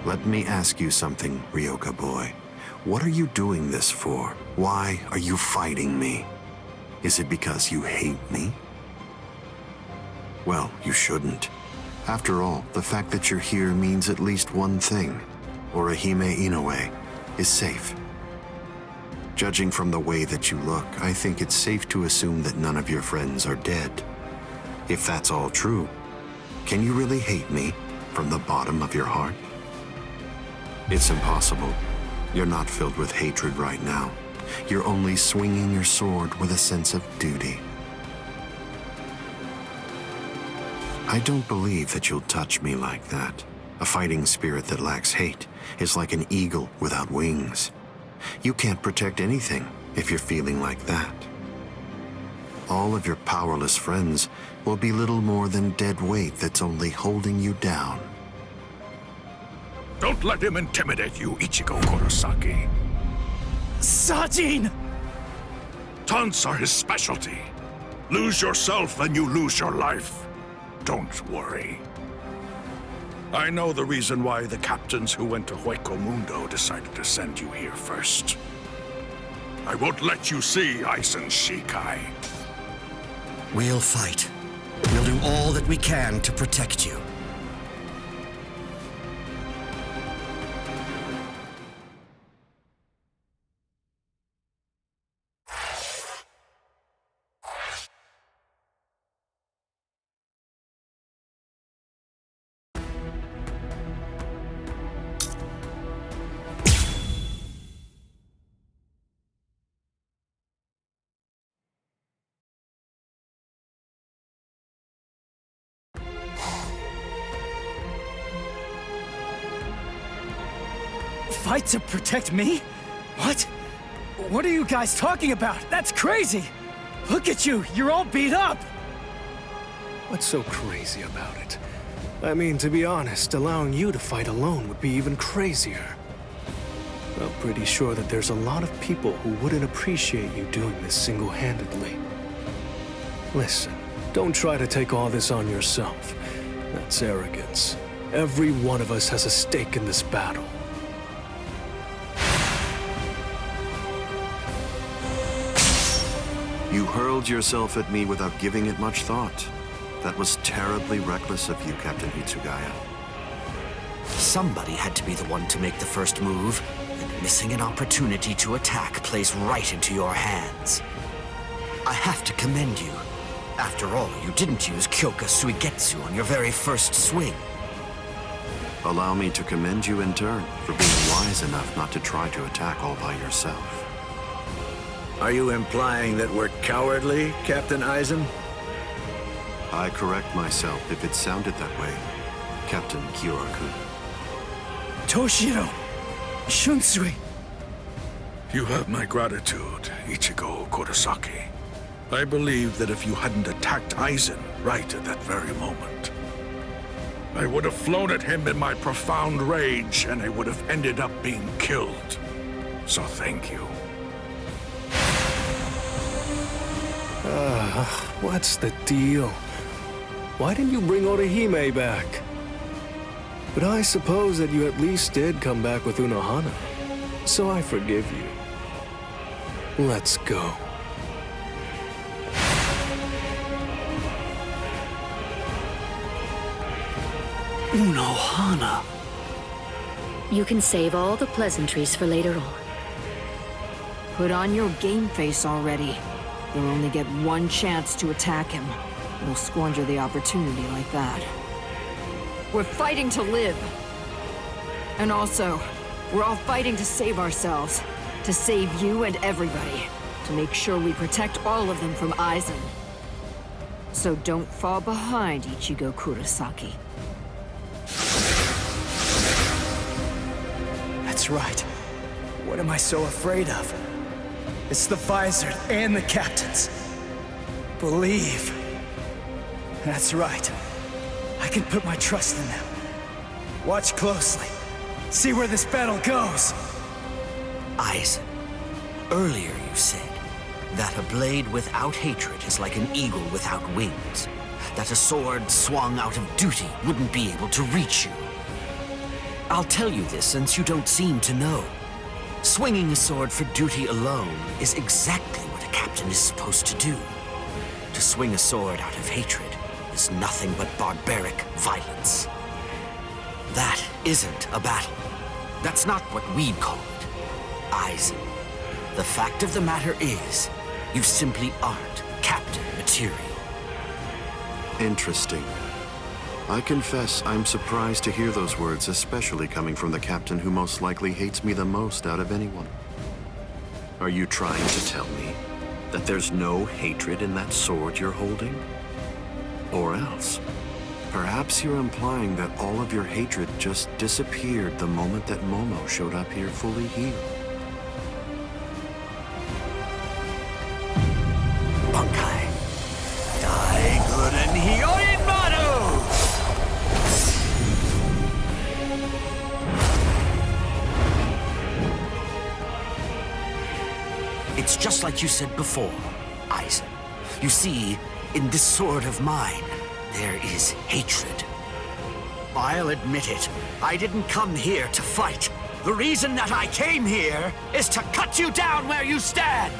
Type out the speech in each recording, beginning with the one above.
Let me ask you something, Ryoka boy. What are you doing this for? Why are you fighting me? Is it because you hate me? Well, you shouldn't. After all, the fact that you're here means at least one thing. Orihime Inoue is safe. Judging from the way that you look, I think it's safe to assume that none of your friends are dead. If that's all true, can you really hate me from the bottom of your heart? It's impossible. You're not filled with hatred right now. You're only swinging your sword with a sense of duty. I don't believe that you'll touch me like that. A fighting spirit that lacks hate is like an eagle without wings. You can't protect anything if you're feeling like that. All of your powerless friends will be little more than dead weight that's only holding you down. Don't let him intimidate you, Ichigo Kurosaki. Sajin! Taunts are his specialty. Lose yourself and you lose your life. Don't worry. I know the reason why the captains who went to Hueco Mundo decided to send you here first. I won't let you see AIZEN Shikai. We'll fight. We'll do all that we can to protect you. Fight to protect me? What? What are you guys talking about? That's crazy! Look at you, you're all beat up! What's so crazy about it? I mean, to be honest, allowing you to fight alone would be even crazier. I'm pretty sure that there's a lot of people who wouldn't appreciate you doing this single-handedly. Listen, don't try to take all this on yourself. That's arrogance. Every one of us has a stake in this battle. You hurled yourself at me without giving it much thought. That was terribly reckless of you, Captain Hitsugaya. Somebody had to be the one to make the first move, and missing an opportunity to attack plays right into your hands. I have to commend you. After all, you didn't use Kyoka Suigetsu on your very first swing. Allow me to commend you in turn for being wise enough not to try to attack all by yourself. Are you implying that we're cowardly, Captain AIZEN? I correct myself if it sounded that way, Captain Kyoraku. Toshiro! Shunsui! You have my gratitude, Ichigo Kurosaki. I believe that if you hadn't attacked AIZEN right at that very moment, I would have flown at him in my profound rage, and I would have ended up being killed. So thank you. What's the deal? Why didn't you bring Orihime back? But I suppose that you at least did come back with Unohana, so I forgive you. Let's go. Unohana. You can save all the pleasantries for later on. Put on your game face already. You'll only get one chance to attack him. You'll squander the opportunity like that. We're fighting to live. And also, we're all fighting to save ourselves. To save you and everybody. To make sure we protect all of them from AIZEN. So don't fall behind, Ichigo Kurosaki. That's right. What am I so afraid of? It's the Visor and the captains. Believe. That's right. I can put my trust in them. Watch closely. See where this battle goes. AIZEN, earlier you said that a blade without hatred is like an eagle without wings. That a sword swung out of duty wouldn't be able to reach you. I'll tell you this since you don't seem to know. Swinging a sword for duty alone is exactly what a captain is supposed to do. To swing a sword out of hatred is nothing but barbaric violence. That isn't a battle. That's not what we'd call it. AIZEN. The fact of the matter is, you simply aren't captain material. Interesting. I confess I'm surprised to hear those words, especially coming from the captain who most likely hates me the most out of anyone. Are you trying to tell me that there's no hatred in that sword you're holding? Or else, perhaps you're implying that all of your hatred just disappeared the moment that Momo showed up here fully healed. Bunkai. Dai Guren Hyoin Manu! It's just like you said before, AIZEN. You see, in this sword of mine, there is hatred. I'll admit it. I didn't come here to fight. The reason that I came here is to cut you down where you stand!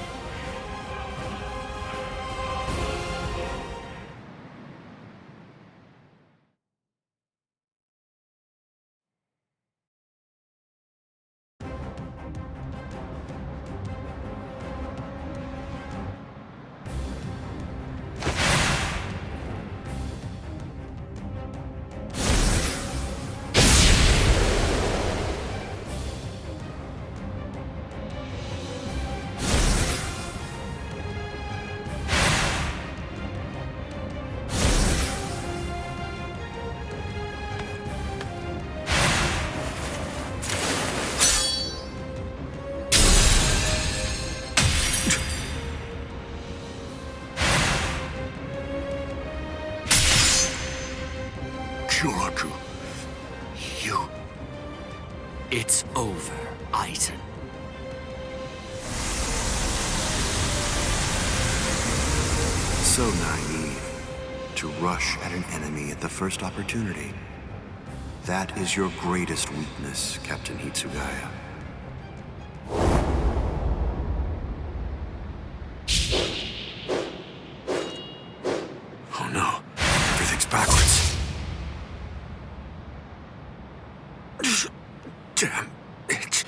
Kyoraku, you... It's over, AIZEN. So naive to rush at an enemy at the first opportunity. That is your greatest weakness, Captain Hitsugaya. Oh no, everything's backwards. Damn it.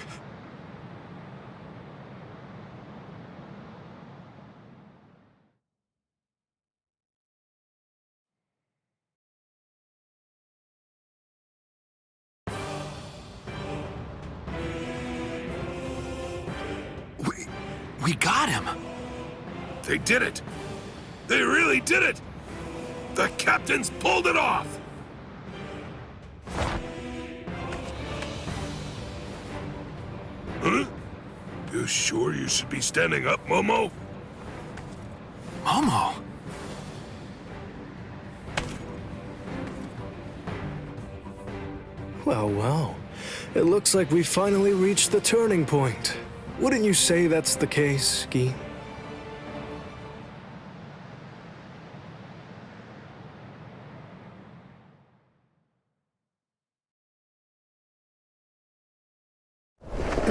We got him. They did it. They really did it. The captains pulled it off. Huh? You sure you should be standing up, Momo? Momo? Well, well. It looks like we finally reached the turning point. Wouldn't you say that's the case, Gi?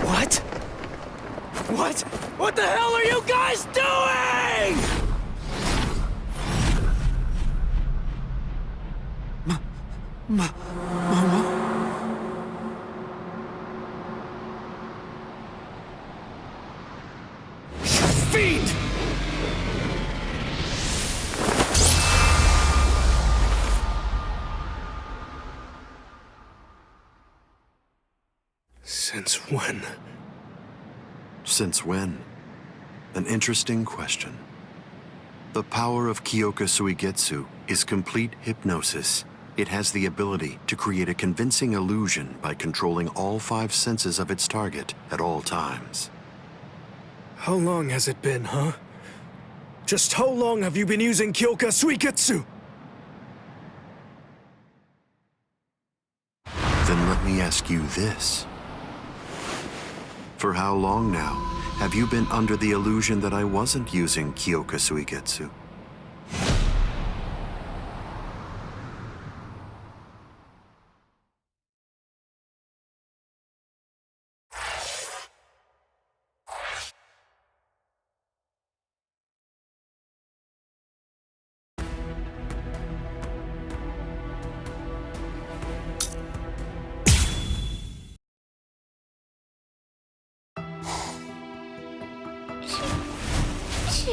What? What? What the hell are you guys doing? Momo? Fiend! Since when? Since when? An interesting question. The power of Kyoka Suigetsu is complete hypnosis. It has the ability to create a convincing illusion by controlling all 5 senses of its target at all times. How long has it been, huh? Just how long have you been using Kyoka Suigetsu? Then let me ask you this. For how long now have you been under the illusion that I wasn't using Kyoka Suigetsu?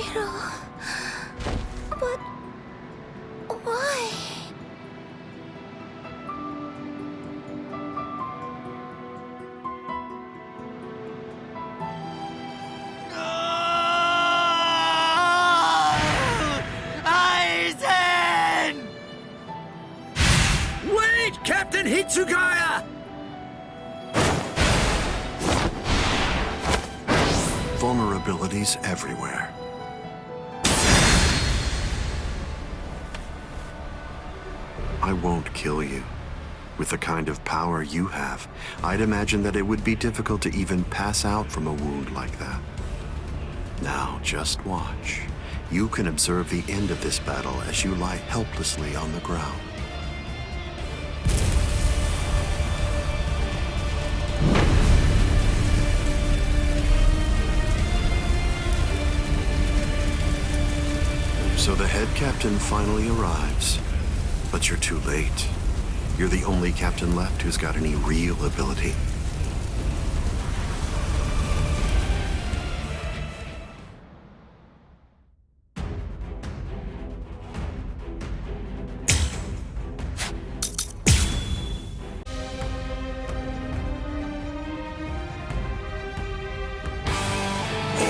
Shiro... But... why? AIZEN! Wait, Captain Hitsugaya! Vulnerabilities everywhere. I won't kill you. With the kind of power you have, I'd imagine that it would be difficult to even pass out from a wound like that. Now, just watch. You can observe the end of this battle as you lie helplessly on the ground. So the head captain finally arrives, but you're too late. You're the only captain left who's got any real ability.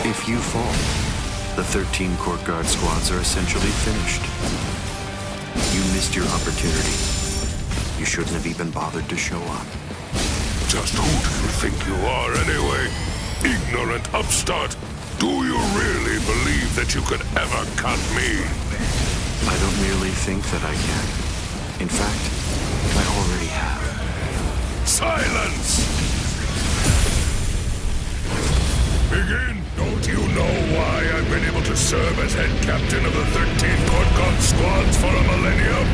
If you fall, the 13 court guard squads are essentially finished. You missed your opportunity. You shouldn't have even bothered to show up. Just who do you think you are anyway? Ignorant upstart! Do you really believe that you could ever cut me? I don't merely think that I can. In fact, I already have. Silence! Begin! Don't you know why I've been able to serve as head captain of the 13 court guard squads for a millennium?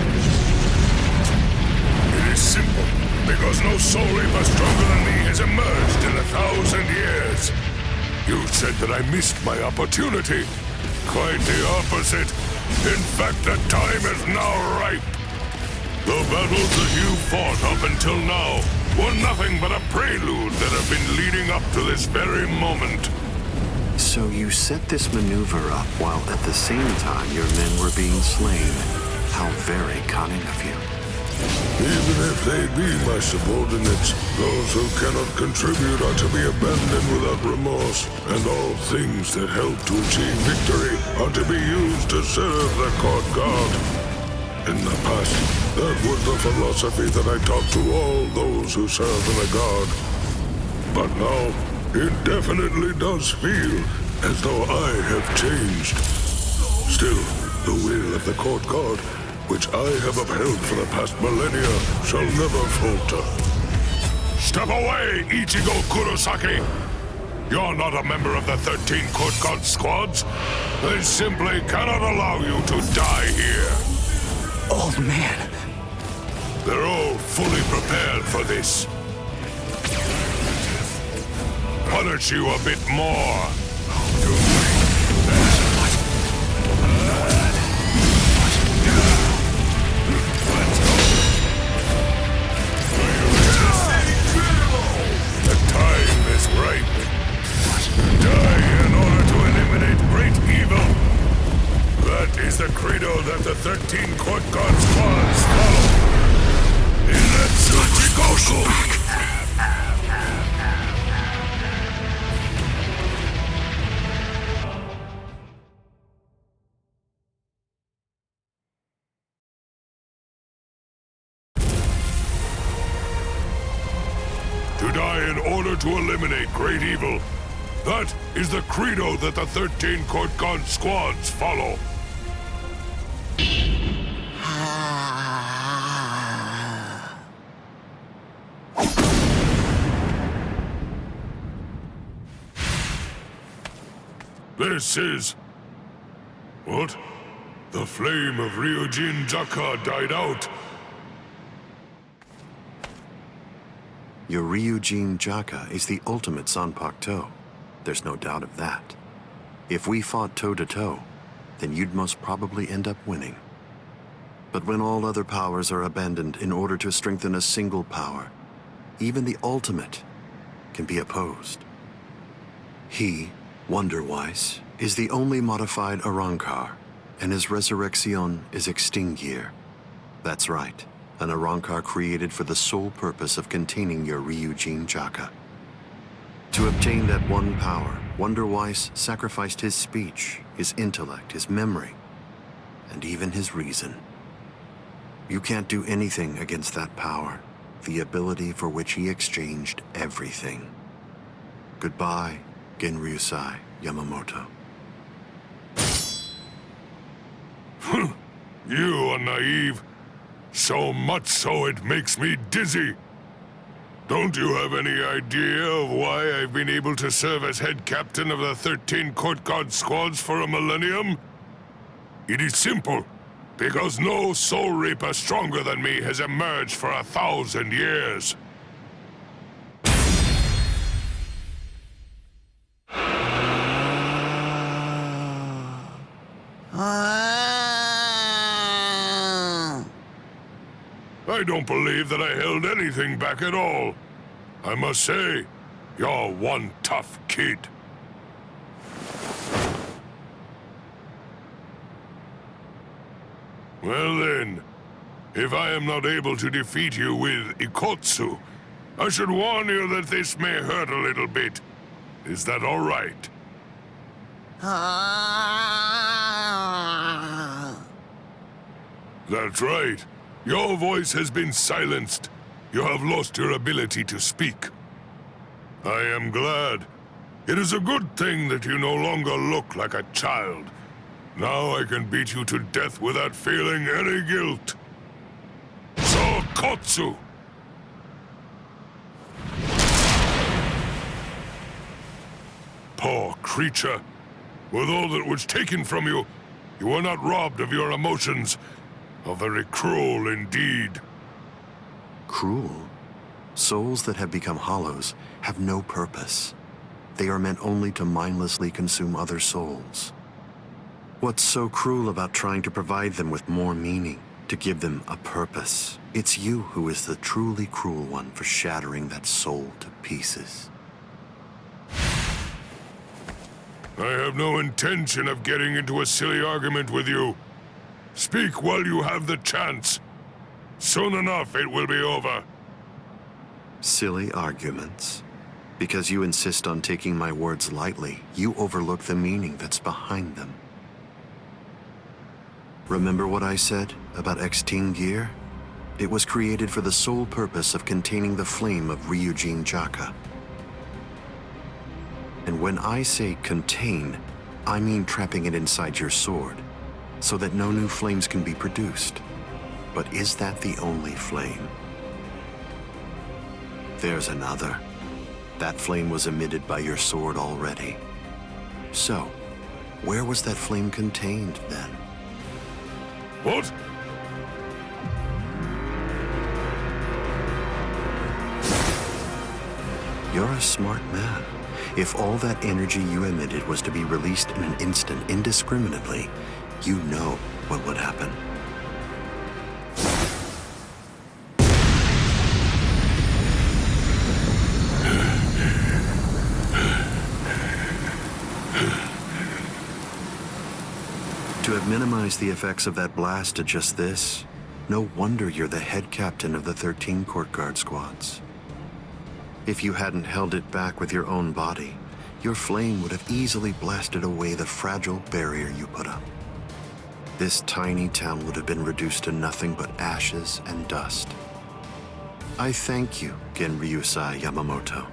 It is simple. Because no soul reaper stronger than me has emerged in 1,000 years. You said that I missed my opportunity. Quite the opposite. In fact, the time is now ripe. The battles that you fought up until now were nothing but a prelude that have been leading up to this very moment. So you set this maneuver up while at the same time your men were being slain. How very cunning of you. Even if they be my subordinates, those who cannot contribute are to be abandoned without remorse, and all things that help to achieve victory are to be used to serve the court guard. In the past, that was the philosophy that I taught to all those who serve in the guard. But now, it definitely does feel as though I have changed. Still, the will of the court guard, which I have upheld for the past millennia, shall never falter. Step away, Ichigo Kurosaki! You're not a member of the 13 court guard squads. They simply cannot allow you to die here. Old man. They're all fully prepared for this. Punish you a bit more. The time is ripe. Die in order to eliminate great evil. That is the credo that the 13 court guard squads follow. Inetsuchikoku! To die in order to eliminate great evil. That is the credo that the 13 court guard squads follow. This is... What? The flame of Ryujin Jaka died out. Your Ryujin Jaka is the ultimate Zanpakuto. There's no doubt of that. If we fought toe-to-toe, then you'd most probably end up winning. But when all other powers are abandoned in order to strengthen a single power, even the ultimate can be opposed. He, Wonder-Wise, is the only modified Arrancar, and his resurrection is Extinguir. That's right, an Arrancar created for the sole purpose of containing your Ryujin Jaka. To obtain that one power, Wonderweiss sacrificed his speech, his intellect, his memory, and even his reason. You can't do anything against that power, the ability for which he exchanged everything. Goodbye, Genryusai Yamamoto. You are naive. So much so it makes me dizzy. Don't you have any idea of why I've been able to serve as head captain of the 13 court guard squads for a millennium? It is simple. Because no soul reaper stronger than me has emerged for 1,000 years. I don't believe that I held anything back at all. I must say, you're one tough kid. Well then, if I am not able to defeat you with Ikotsu, I should warn you that this may hurt a little bit. Is that all right? That's right. Your voice has been silenced. You have lost your ability to speak. I am glad. It is a good thing that you no longer look like a child. Now I can beat you to death without feeling any guilt. Sokotsu! Poor creature. With all that was taken from you, you were not robbed of your emotions. How very cruel indeed. Cruel? Souls that have become hollows have no purpose. They are meant only to mindlessly consume other souls. What's so cruel about trying to provide them with more meaning, to give them a purpose? It's you who is the truly cruel one for shattering that soul to pieces. I have no intention of getting into a silly argument with you. Speak while you have the chance. Soon enough, it will be over. Silly arguments? Because you insist on taking my words lightly, you overlook the meaning that's behind them. Remember what I said about Extinguir? It was created for the sole purpose of containing the flame of Ryujin Jaka. And when I say contain, I mean trapping it inside your sword, so that no new flames can be produced. But is that the only flame? There's another. That flame was emitted by your sword already. So, where was that flame contained then? What? You're a smart man. If all that energy you emitted was to be released in an instant indiscriminately, you know what would happen. To have minimized the effects of that blast to just this, no wonder you're the head captain of the 13 court guard squads. If you hadn't held it back with your own body, your flame would have easily blasted away the fragile barrier you put up. This tiny town would have been reduced to nothing but ashes and dust. I thank you, Genryusai Yamamoto.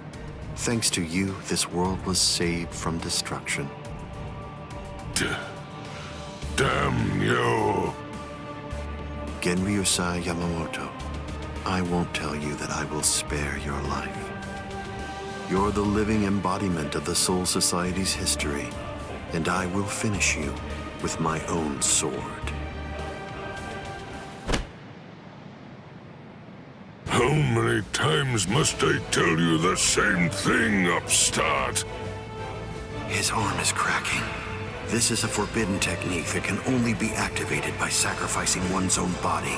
Thanks to you, this world was saved from destruction. Damn you. Genryusai Yamamoto, I won't tell you that I will spare your life. You're the living embodiment of the Soul Society's history, and I will finish you with my own sword. How many times must I tell you the same thing, upstart? His arm is cracking. This is a forbidden technique that can only be activated by sacrificing one's own body.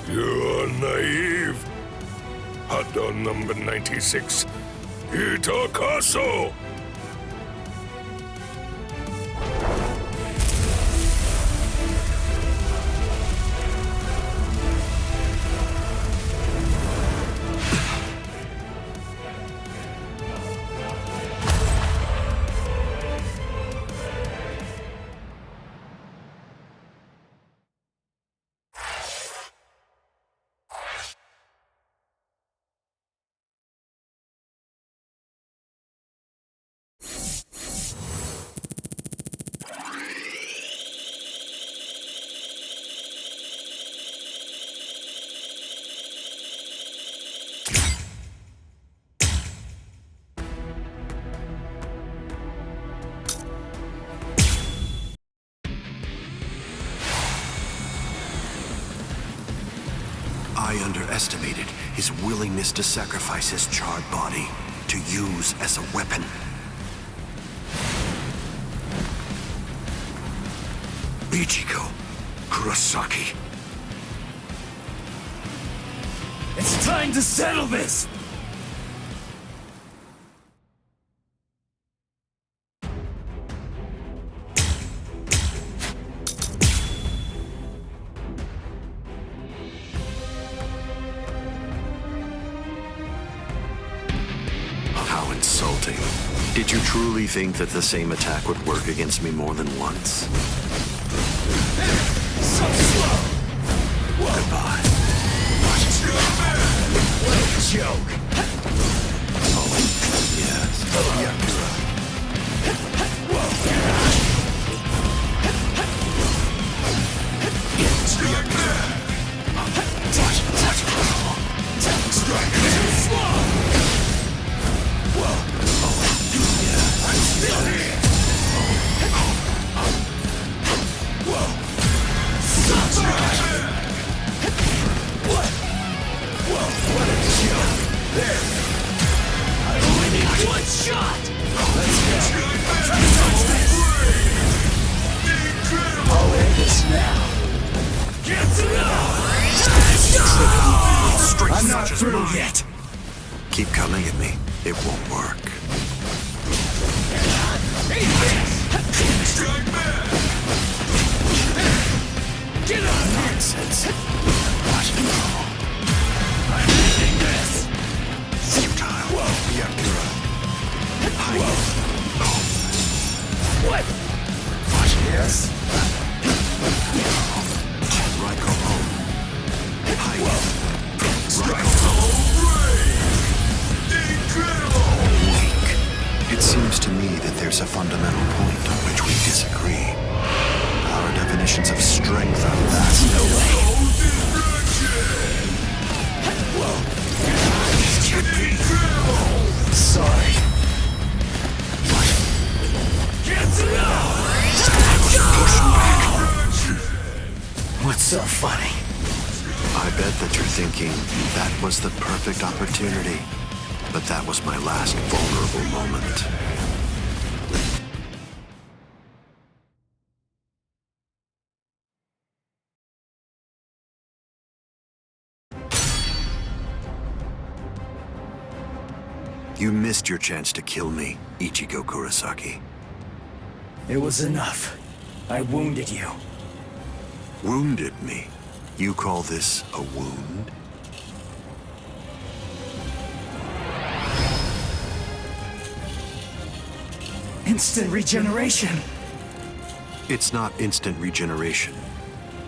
You are naive. Hot dog number 96. Itakaso! I underestimated his willingness to sacrifice his charred body to use as a weapon. Ichigo Kurosaki. It's time to settle this! How insulting. Did you truly think that the same attack would work against me more than once? So slow! Goodbye. What a joke! Oh, yes. Yakura. One shot! I'll end this now. I'm not through yet. Keep coming at me. It won't work. Get on! Nonsense. I'm ending this! Futile. Yakura. What? Yes? Raiko home. Weak. It seems to me that there's a fundamental point on which we disagree. Our definitions of strength are vastly No way. Sorry. What's so funny? I bet that you're thinking, that was the perfect opportunity. But that was my last vulnerable moment. You missed your chance to kill me, Ichigo Kurosaki. It was enough. I wounded you. Wounded me? You call this a wound? Instant regeneration. It's not instant regeneration.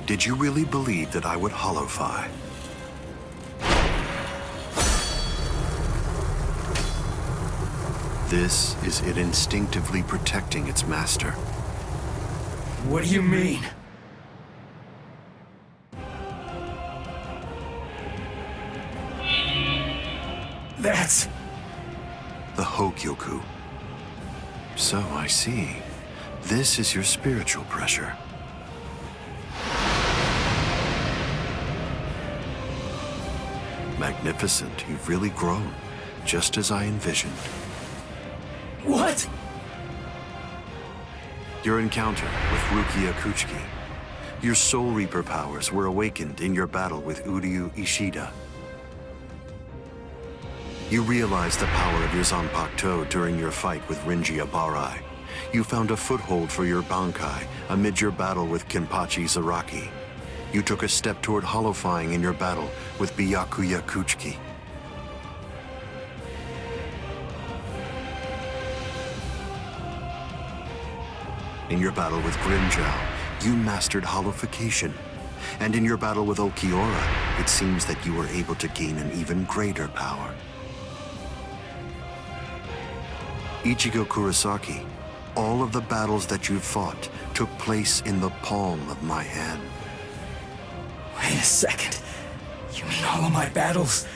Did you really believe that I would holofy? This is it instinctively protecting its master. What do you mean? That's... The Hogyoku. So I see. This is your spiritual pressure. Magnificent. You've really grown, just as I envisioned. What? Your encounter with Rukia Kuchiki. Your Soul Reaper powers were awakened in your battle with Uryu Ishida. You realized the power of your Zanpakuto during your fight with Rinji Abarai. You found a foothold for your Bankai amid your battle with Kenpachi Zaraki. You took a step toward holofying in your battle with Byakuya Kuchiki. In your battle with Grimjow, you mastered holofication. And in your battle with Ulquiorra, it seems that you were able to gain an even greater power. Ichigo Kurosaki, all of the battles that you've fought took place in the palm of my hand. Wait a second. You mean all of my battles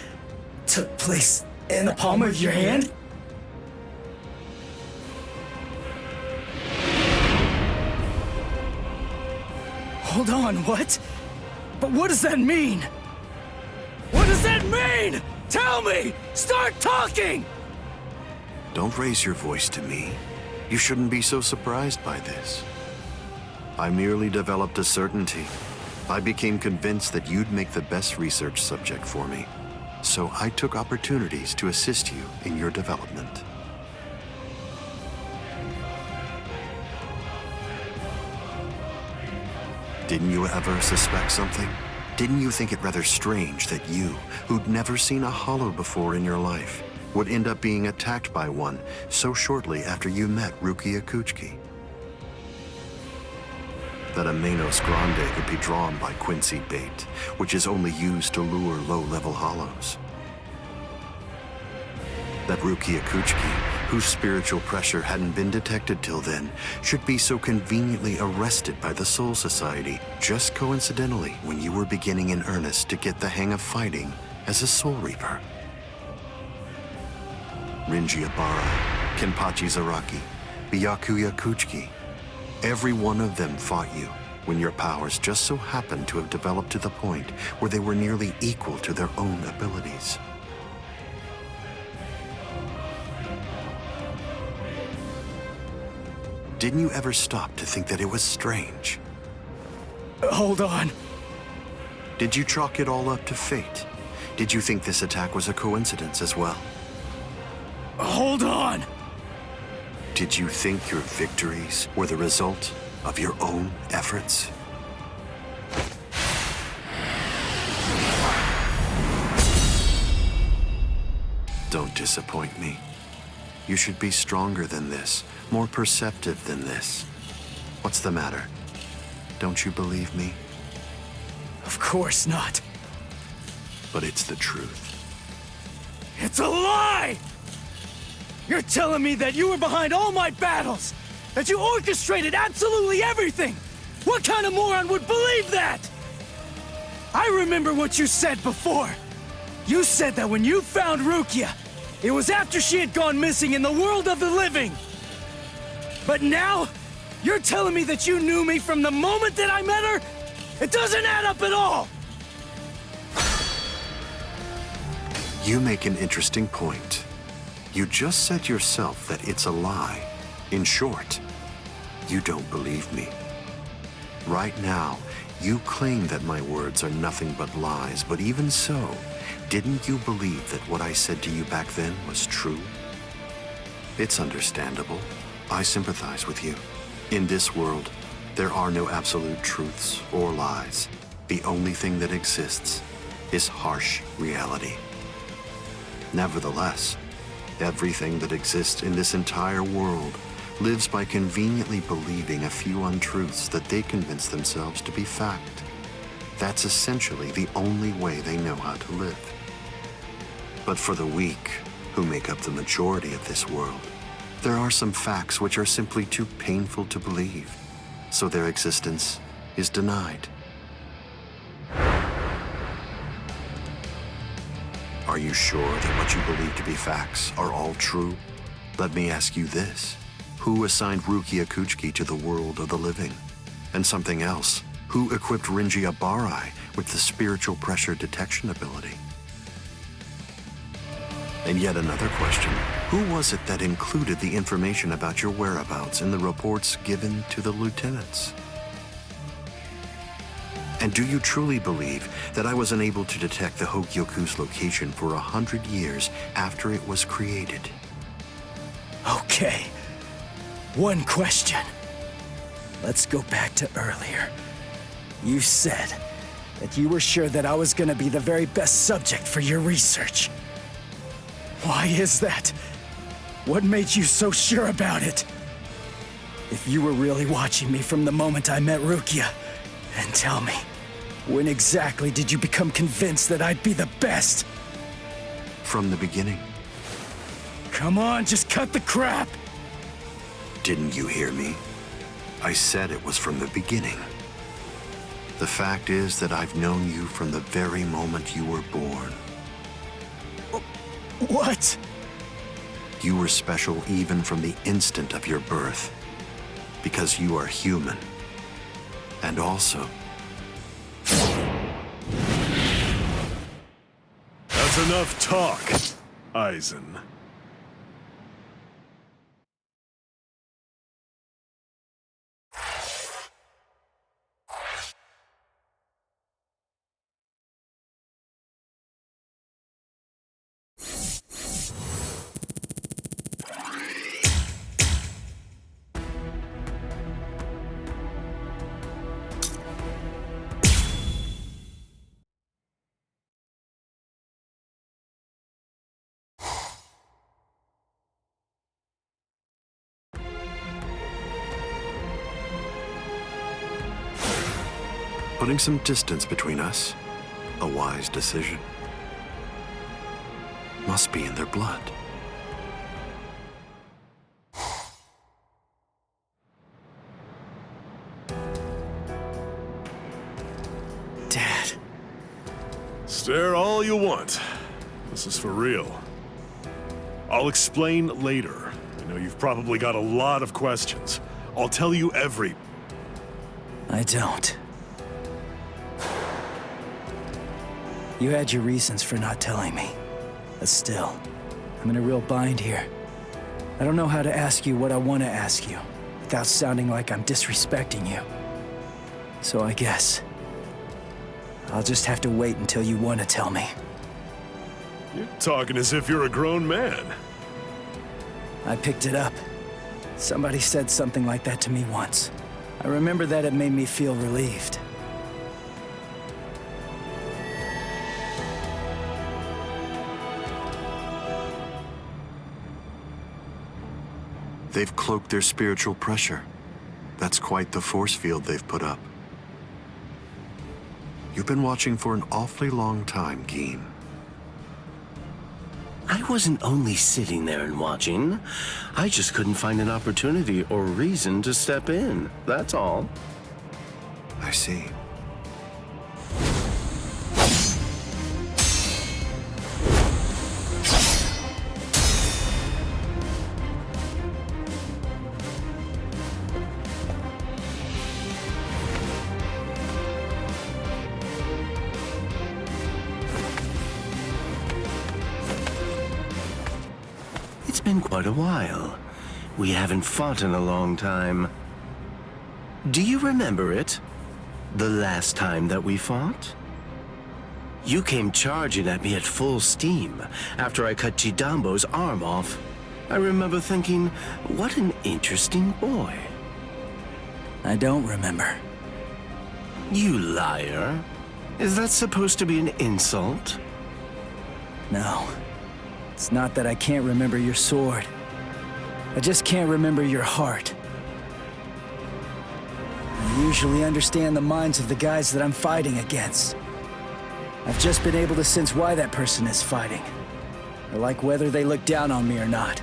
took place in the palm of your hand? Hold on, what? But what does that mean? insane! Tell me! Start talking! Don't raise your voice to me. You shouldn't be so surprised by this. I merely developed a certainty. I became convinced that you'd make the best research subject for me. So I took opportunities to assist you in your development. Didn't you ever suspect something? Didn't you think it rather strange that you, who'd never seen a hollow before in your life, would end up being attacked by one so shortly after you met Rukia Kuchki? That a Manos Grande could be drawn by Quincy bait, which is only used to lure low-level hollows. That Rukia Kuchki, whose spiritual pressure hadn't been detected till then, should be so conveniently arrested by the Soul Society just coincidentally when you were beginning in earnest to get the hang of fighting as a Soul Reaper. Rinji Ibarra, Kenpachi Zaraki, Byakuya Kuchki, every one of them fought you when your powers just so happened to have developed to the point where they were nearly equal to their own abilities. Didn't you ever stop to think that it was strange? Hold on. Did you chalk it all up to fate? Did you think this attack was a coincidence as well? Hold on! Did you think your victories were the result of your own efforts? Don't disappoint me. You should be stronger than this, more perceptive than this. What's the matter? Don't you believe me? Of course not. But it's the truth. It's a lie! You're telling me that you were behind all my battles! That you orchestrated absolutely everything! What kind of moron would believe that? I remember what you said before. You said that when you found Rukia, it was after she had gone missing in the world of the living. But now, you're telling me that you knew me from the moment that I met her? It doesn't add up at all! You make an interesting point. You just said yourself that it's a lie. In short, you don't believe me. Right now, you claim that my words are nothing but lies, but even so, didn't you believe that what I said to you back then was true? It's understandable. I sympathize with you. In this world, there are no absolute truths or lies. The only thing that exists is harsh reality. Nevertheless, everything that exists in this entire world lives by conveniently believing a few untruths that they convince themselves to be fact. That's essentially the only way they know how to live. But for the weak, who make up the majority of this world, there are some facts which are simply too painful to believe, so their existence is denied. Are you sure that what you believe to be facts are all true? Let me ask you this. Who assigned Rukia Kuchki to the world of the living? And something else, who equipped Rinji Abarai with the spiritual pressure detection ability? And yet another question, who was it that included the information about your whereabouts in the reports given to the lieutenants? And do you truly believe that I was unable to detect the Hogyoku's location for 100 years after it was created? Okay. One question. Let's go back to earlier. You said that you were sure that I was gonna be the very best subject for your research. Why is that? What made you so sure about it? If you were really watching me from the moment I met Rukia, then tell me, when exactly did you become convinced that I'd be the best? From the beginning. Come on, just cut the crap! Didn't you hear me? I said it was from the beginning. The fact is that I've known you from the very moment you were born. What? You were special even from the instant of your birth, because you are human. And also, As That's enough talk, AIZEN. Putting some distance between us, a wise decision. Must be in their blood. Dad. Stare all you want. This is for real. I'll explain later. I know you've probably got a lot of questions. I'll tell you every... I don't. You had your reasons for not telling me. But still, I'm in a real bind here. I don't know how to ask you what I want to ask you, without sounding like I'm disrespecting you. So I guess I'll just have to wait until you want to tell me. You're talking as if you're a grown man. I picked it up. Somebody said something like that to me once. I remember that it made me feel relieved. They've cloaked their spiritual pressure. That's quite the force field they've put up. You've been watching for an awfully long time, Geen. I wasn't only sitting there and watching. I just couldn't find an opportunity or reason to step in, that's all. I see. It's been quite a while. We haven't fought in a long time. Do you remember it? The last time that we fought? You came charging at me at full steam after I cut Chidambo's arm off. I remember thinking, what an interesting boy. I don't remember. You liar. Is that supposed to be an insult? No. It's not that I can't remember your sword. I just can't remember your heart. I usually understand the minds of the guys that I'm fighting against. I've just been able to sense why that person is fighting. I like whether they look down on me or not.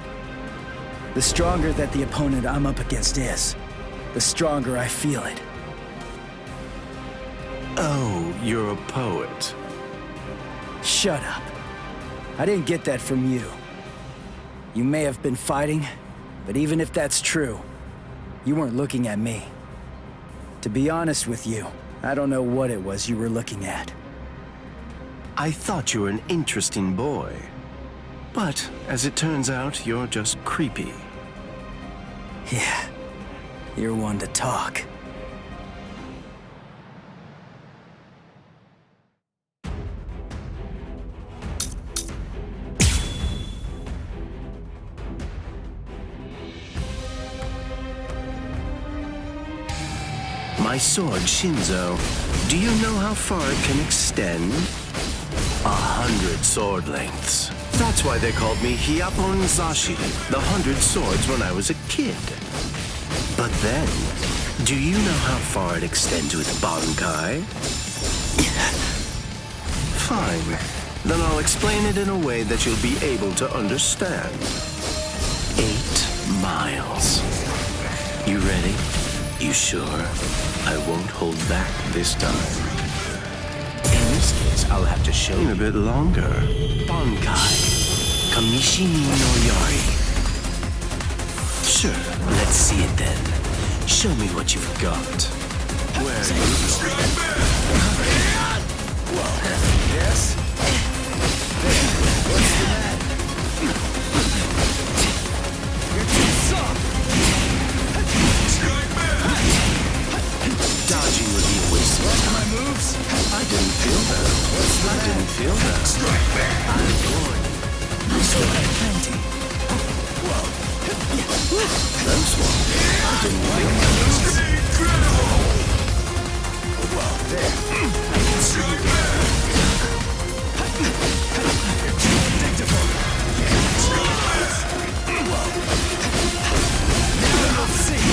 The stronger that the opponent I'm up against is, the stronger I feel it. Oh, you're a poet. Shut up. I didn't get that from you. You may have been fighting, but even if that's true, you weren't looking at me. To be honest with you, I don't know what it was you were looking at. I thought you were an interesting boy. But, as it turns out, you're just creepy. Yeah, you're one to talk. My sword, Shinzo, do you know how far it can extend? 100 sword lengths. That's why they called me Hyapon Zashi, the 100 swords when I was a kid. But then, do you know how far it extends with Bankai? Fine. Then I'll explain it in a way that you'll be able to understand. 8 miles. You ready? You sure? I won't hold back this time. In this case, I'll have to show you a bit longer. Bankai. Kamishini no Yari. Sure, let's see it then. Show me what you've got. Where are you going? Whoa. Yes? My moves? I didn't feel that. I didn't feel that. Strike back! I'm bored. I still have plenty. Whoa. Thanks, Walt. I didn't feel that. Whoa, there. I can see you. Predictable. Whoa. Now you'll see.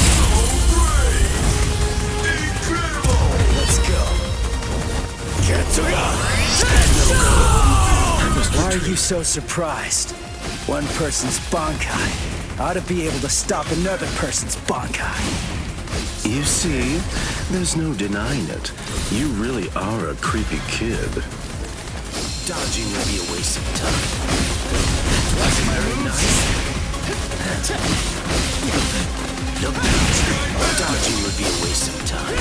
Let's go. Get to go. Why are you so surprised? One person's Bankai ought to be able to stop another person's Bankai. You see, there's no denying it. You really are a creepy kid. Dodging would be a waste of time. Watch my moves. Look, dodging would be a waste of time.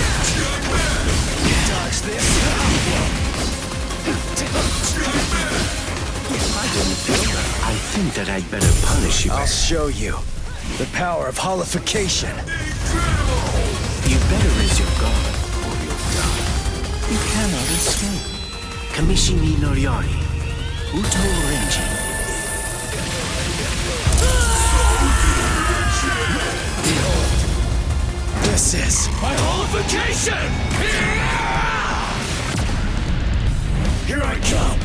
Dodge this. I didn't feel that. I think that I'd better punish you. I'll show you the power of holification. You better raise your guard, or you'll die. You cannot escape. Kamishimi no Yari. Uto Renji. Behold, this is my holification! Here I come!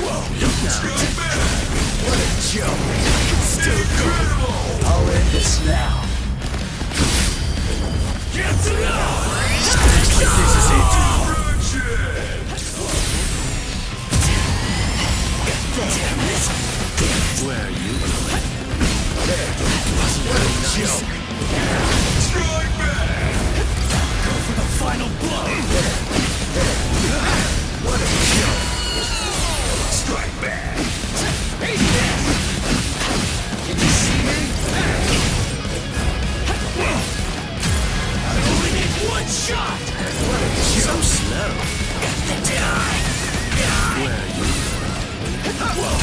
Whoa! Look now! What a joke! Still good! I'll end this now! Get to know! Like this is it! Damn it! Where are you? There! What a joke! Strike back! Go for the final blow! What a joke! Strike back! Hey, this! Can you see me? I only need one shot! What a joke! So slow. Where are you? Whoa!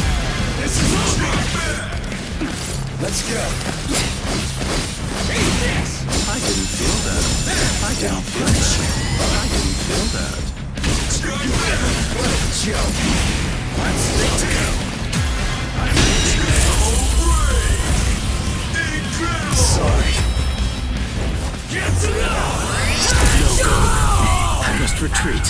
This is over! Let's go! Hey, this! I didn't feel that. I didn't feel that. I didn't feel that. What a joke! I'm still to go! I'm incredible! Sorry. Get to know! No go. I must retreat.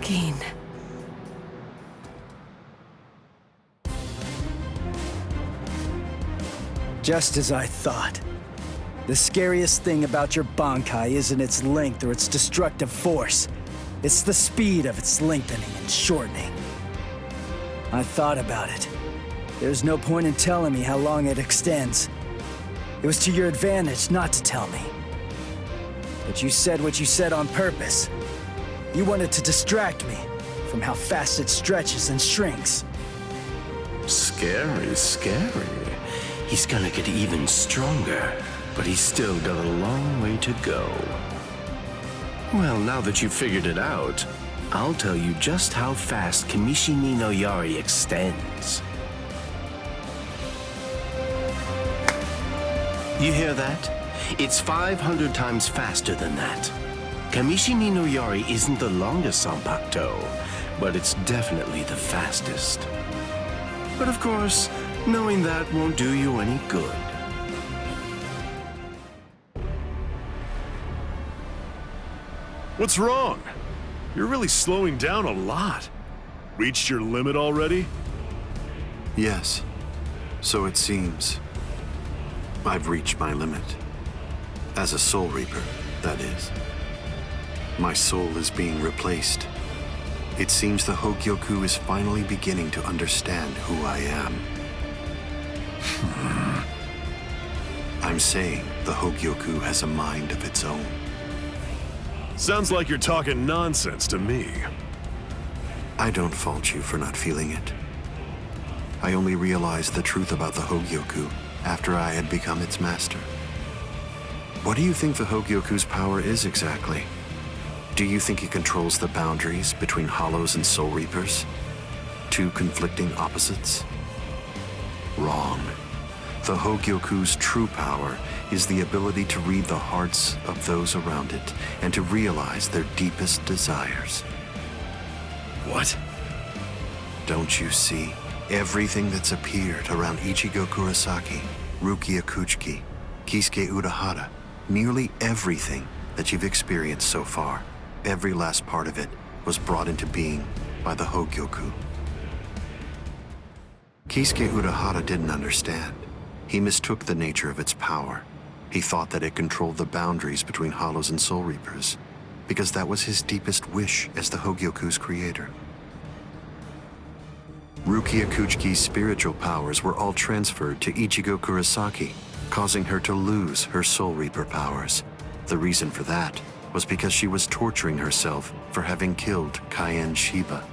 Keen. Just as I thought. The scariest thing about your Bankai isn't its length or its destructive force. It's the speed of its lengthening and shortening. I thought about it. There's no point in telling me how long it extends. It was to your advantage not to tell me. But you said what you said on purpose. You wanted to distract me from how fast it stretches and shrinks. Scary, scary. He's gonna get even stronger, but he's still got a long way to go. Well, now that you've figured it out, I'll tell you just how fast Kamishimi no Yari extends. You hear that? It's 500 times faster than that. Kamishimi no Yari isn't the longest Sanpakuto, but it's definitely the fastest. But of course, knowing that won't do you any good. What's wrong? You're really slowing down a lot. Reached your limit already? Yes, so it seems. I've reached my limit. As a Soul Reaper, that is. My soul is being replaced. It seems the Hogyoku is finally beginning to understand who I am. I'm saying the Hogyoku has a mind of its own. Sounds like you're talking nonsense to me. I don't fault you for not feeling it. I only realized the truth about the Hogyoku after I had become its master. What do you think the Hogyoku's power is exactly? Do you think it controls the boundaries between Hollows and Soul Reapers? Two conflicting opposites? Wrong. The Hogyoku's true power is the ability to read the hearts of those around it and to realize their deepest desires. What? Don't you see? Everything that's appeared around Ichigo Kurosaki, Rukia Kuchiki, Kisuke Urahara, nearly everything that you've experienced so far, every last part of it was brought into being by the Hogyoku. Kisuke Urahara didn't understand. He mistook the nature of its power. He thought that it controlled the boundaries between Hollows and Soul Reapers, because that was his deepest wish as the Hogyoku's creator. Rukia Kuchiki's spiritual powers were all transferred to Ichigo Kurosaki, causing her to lose her Soul Reaper powers. The reason for that was because she was torturing herself for having killed Kaien Shiba.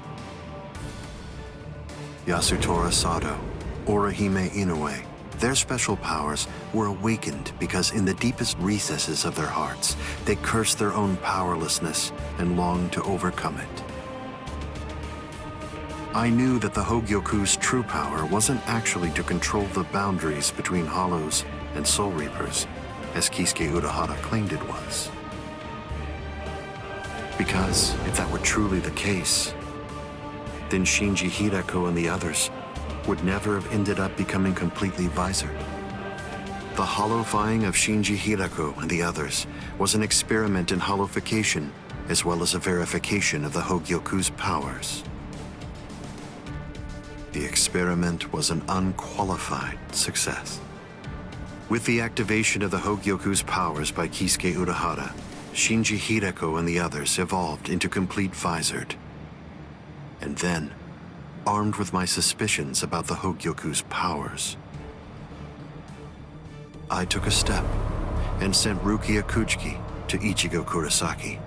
Yasutora Sado, Orihime Inoue, their special powers were awakened because in the deepest recesses of their hearts, they cursed their own powerlessness and longed to overcome it. I knew that the Hogyoku's true power wasn't actually to control the boundaries between Hollows and Soul Reapers, as Kisuke Urahara claimed it was. Because if that were truly the case, then Shinji Hideko and the others would never have ended up becoming completely visored. The hollowifying of Shinji Hideko and the others was an experiment in hollowification, as well as a verification of the Hogyoku's powers. The experiment was an unqualified success. With the activation of the Hogyoku's powers by Kisuke Urahara, Shinji Hideko and the others evolved into complete visored. And then, armed with my suspicions about the Hogyoku's powers, I took a step and sent Rukia Kuchiki to Ichigo Kurosaki.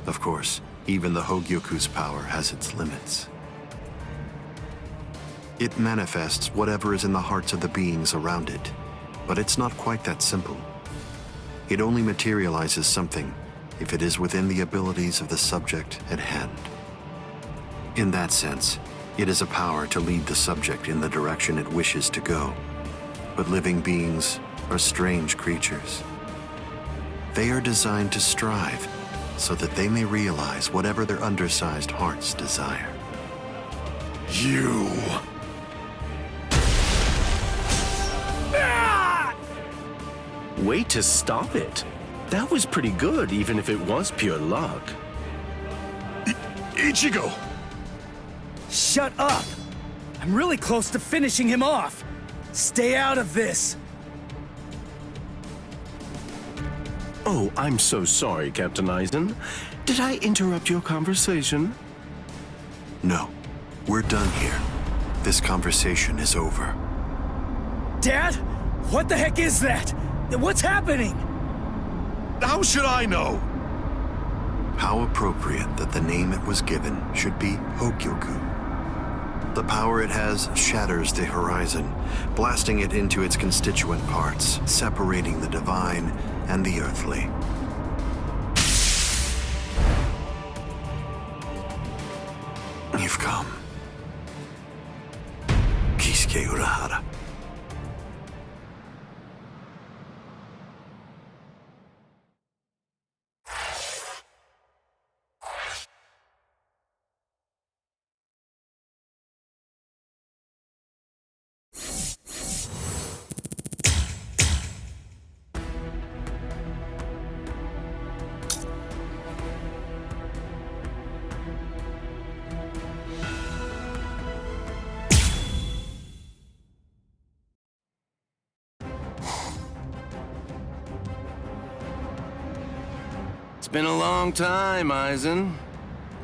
Of course, even the Hogyoku's power has its limits. It manifests whatever is in the hearts of the beings around it, but it's not quite that simple. It only materializes something if it is within the abilities of the subject at hand. In that sense, it is a power to lead the subject in the direction it wishes to go. But living beings are strange creatures. They are designed to strive so that they may realize whatever their undersized hearts desire. You! Way to stop it. That was pretty good, even if it was pure luck. Ichigo! Shut up! I'm really close to finishing him off! Stay out of this! Oh, I'm so sorry, Captain Aizen. Did I interrupt your conversation? No, we're done here. This conversation is over. Dad? What the heck is that? What's happening? How should I know? How appropriate that the name it was given should be Hogyoku. The power it has shatters the horizon, blasting it into its constituent parts, separating the divine and the earthly. You've come. Kisuke Urahara. It's been a long time, Aizen.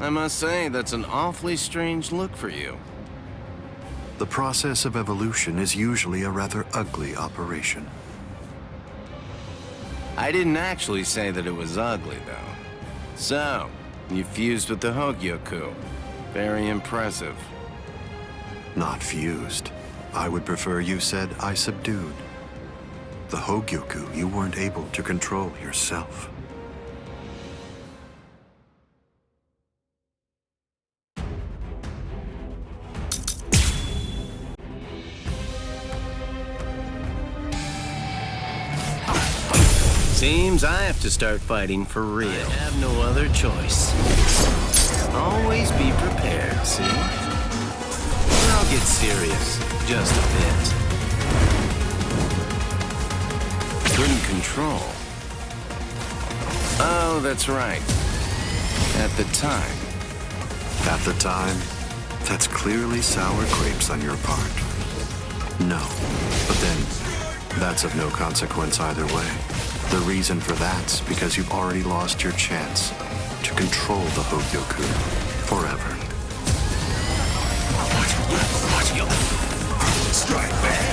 I must say, that's an awfully strange look for you. The process of evolution is usually a rather ugly operation. I didn't actually say that it was ugly, though. So, you fused with the Hogyoku. Very impressive. Not fused. I would prefer you said I subdued. the Hogyoku you weren't able to control yourself. Seems I have to start fighting for real. I have no other choice. Always be prepared, see? Or I'll get serious, just a bit. Couldn't control. Oh, that's right. At the time. At the time, that's clearly sour grapes on your part. No, but then, that's of no consequence either way. The reason for that's because you've already lost your chance to control the Hogyoku forever. Strike back!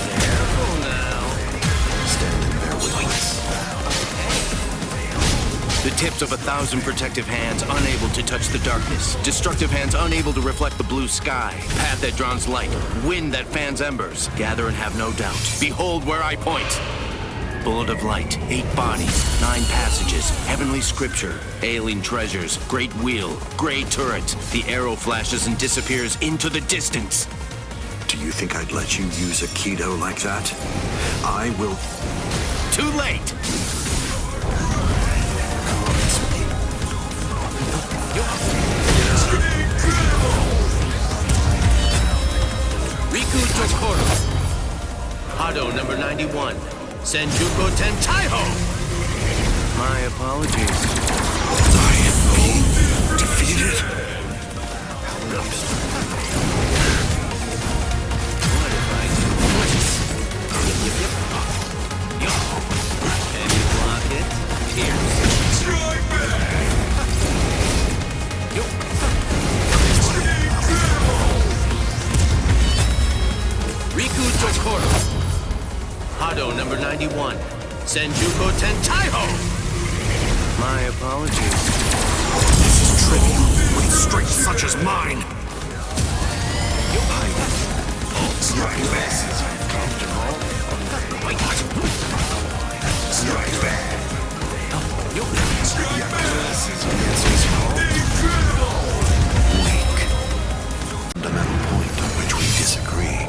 Careful now. Standing there with us. The tips of 1,000 protective hands unable to touch the darkness. Destructive hands unable to reflect the blue sky. Path that draws light. Wind that fans embers. Gather and have no doubt. Behold where I point. Bullet of light. 8 bodies. 9 passages. Heavenly scripture. Alien treasures. Great wheel. Gray turret. The arrow flashes and disappears into the distance. Do you think I'd let you use a Kido like that? I will... Too late! Riku Tokoro. Hado number 91. Senjuko Tentaiho. My apologies. I am being defeated. What if I do this? Can you block it? Pierce. Strike back! Riku Tokoro. Hado number 91. Senjuko Tentaiho. My apologies. This is trivial with strength such as mine. Strike back! Strike back! Strike back! Weak. Fundamental point on which we disagree.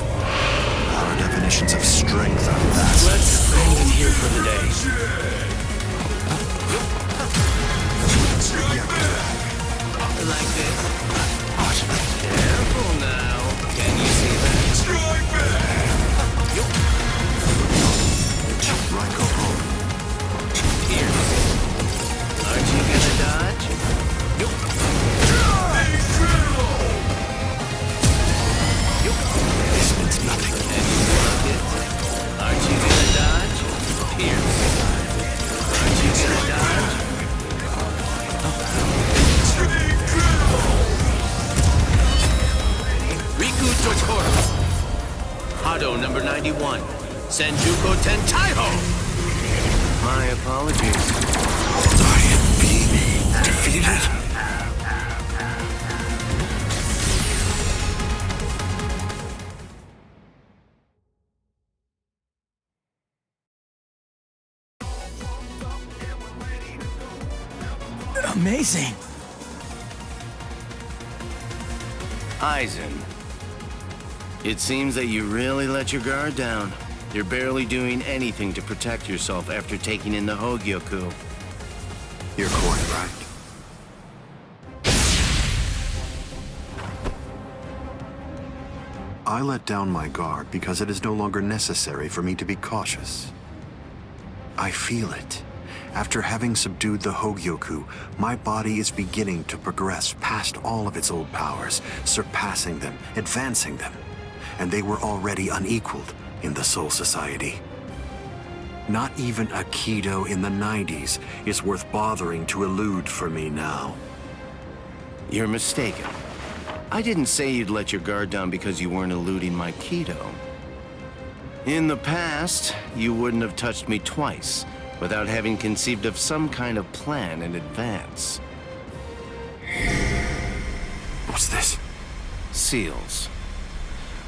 Our definitions of strength are vast. Let's end it here for the day. Like this. Careful now. Can you see that? Strike back! Right, go home. Pierce. Aren't you gonna dodge? This means nothing. Can you block it? Aren't you gonna dodge? Pierce. Aren't you gonna dodge? Riku Tokoro. Hado number 91. Senjuko Tentaiho. My apologies. I am being defeated. Amazing. AIZEN. It seems that you really let your guard down. You're barely doing anything to protect yourself after taking in the Hogyoku. You're quite right. I let down my guard because it is no longer necessary for me to be cautious. I feel it. After having subdued the Hogyoku, my body is beginning to progress past all of its old powers, surpassing them, advancing them. And they were already unequaled in the Soul Society. Not even a Kido in the 90s is worth bothering to elude for me now. You're mistaken. I didn't say you'd let your guard down because you weren't eluding my Kido. In the past, you wouldn't have touched me twice, without having conceived of some kind of plan in advance. What's this? Seals.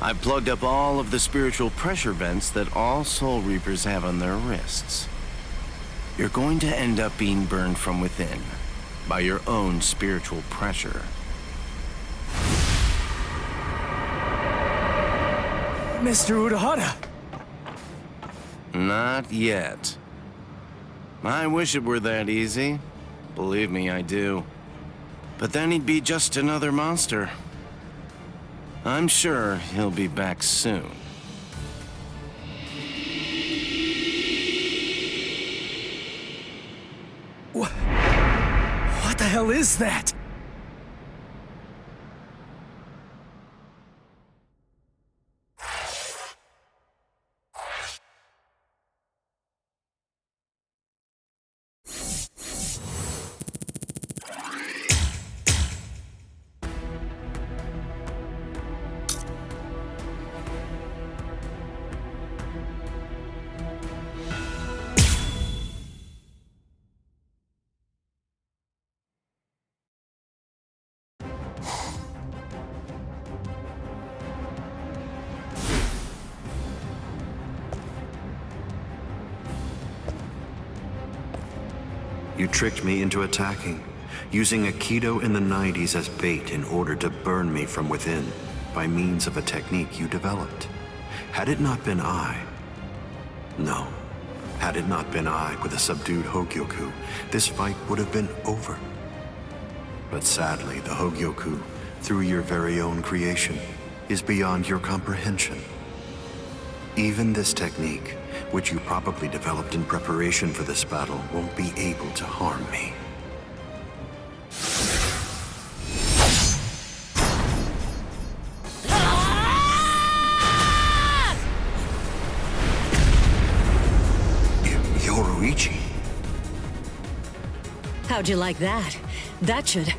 I plugged up all of the spiritual pressure vents that all Soul Reapers have on their wrists. You're going to end up being burned from within by your own spiritual pressure. Mr. Urahara! Not yet. I wish it were that easy. Believe me, I do. But then he'd be just another monster. I'm sure he'll be back soon. What the hell is that? You tricked me into attacking, using Aikido in the 90s as bait in order to burn me from within by means of a technique you developed. Had it not been I... No. Had it not been I with a subdued Hogyoku, this fight would have been over. But sadly, the Hogyoku, through your very own creation, is beyond your comprehension. Even this technique, which you probably developed in preparation for this battle, won't be able to harm me. Yoruichi. How'd you like that? That should...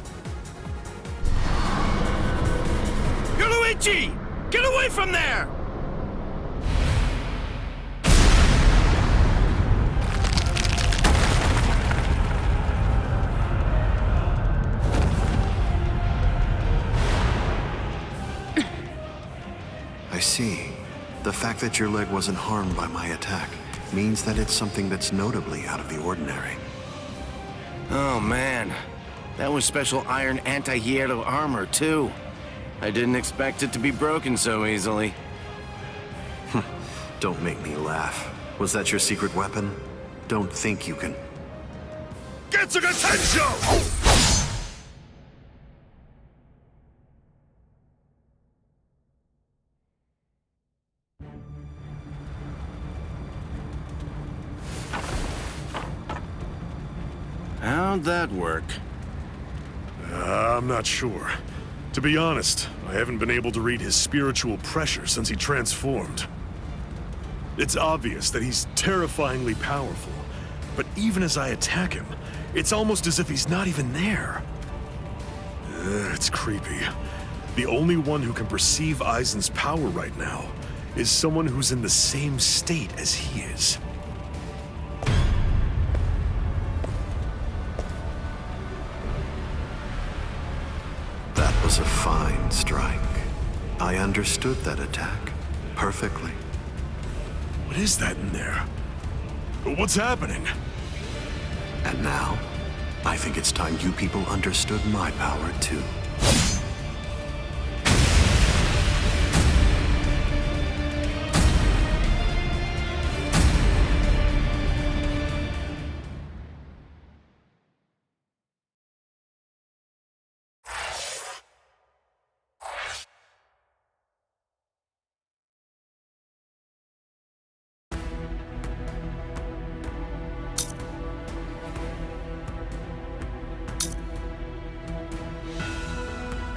Yoruichi! Get away from there! I see. The fact that your leg wasn't harmed by my attack means that it's something that's notably out of the ordinary. Oh man, that was special iron anti-hierro armor too. I didn't expect it to be broken so easily. Don't make me laugh. Was that your secret weapon? Don't think you can... Getsuga Tensho! How'd that work? I'm not sure. To be honest, I haven't been able to read his spiritual pressure since he transformed. It's obvious that he's terrifyingly powerful, but even as I attack him, it's almost as if he's not even there. It's creepy. The only one who can perceive AIZEN's power right now is someone who's in the same state as he is. That was a fine strike. I understood that attack perfectly. What is that in there? What's happening? And now, I think it's time you people understood my power too.